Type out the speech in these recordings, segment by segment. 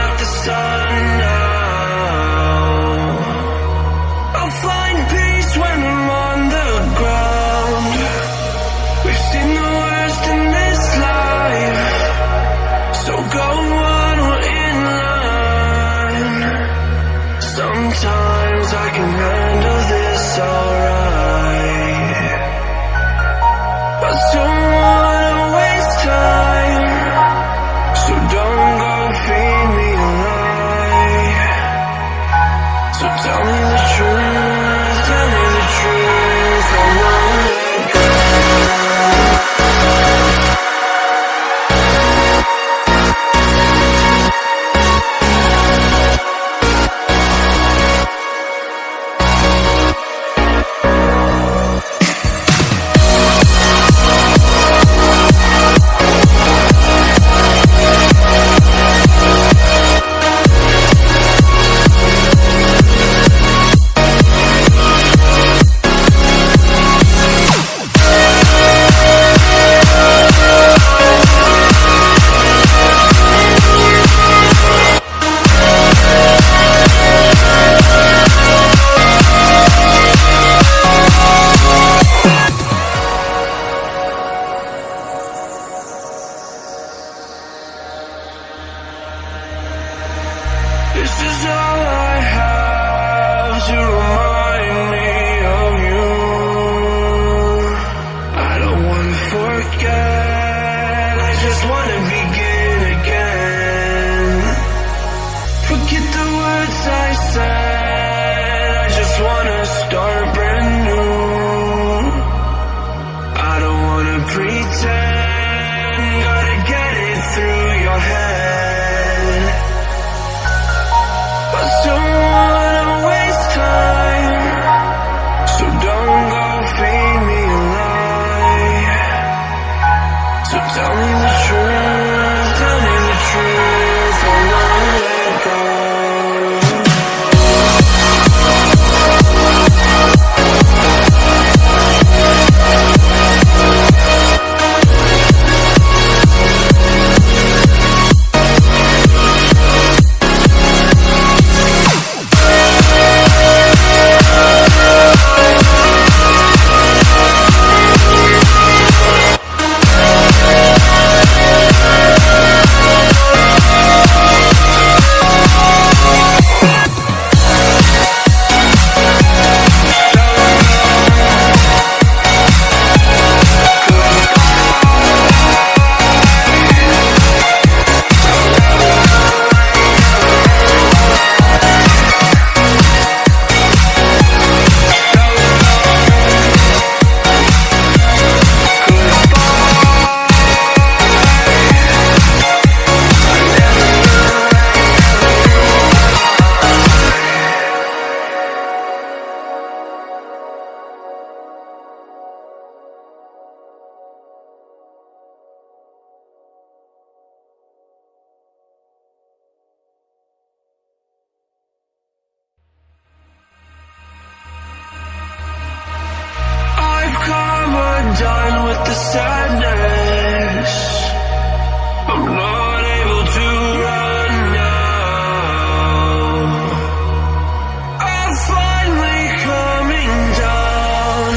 at the sun now. I'll find peace when I'm on the ground. We've seen the worst in this life, so go on, we're in line. Sometimes I can handle this alright, but don't wanna waste time, so don't go feed me a lie. So tell me the truth, tell me the truth, I won't let go. This is all I have to remind me of you. I don't wanna forget, I just wanna begin again. Forget the words I said, I just wanna start brand new. I don't wanna pretend, gotta get it through your head. I don't wanna waste time, so don't go feed me a lie. So tell me the truth, tell me the truth, I won't let go. Done with the sadness, I'm not able to run now. I'm finally coming down.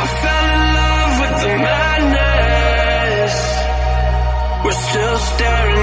I fell in love with the madness. We're still staring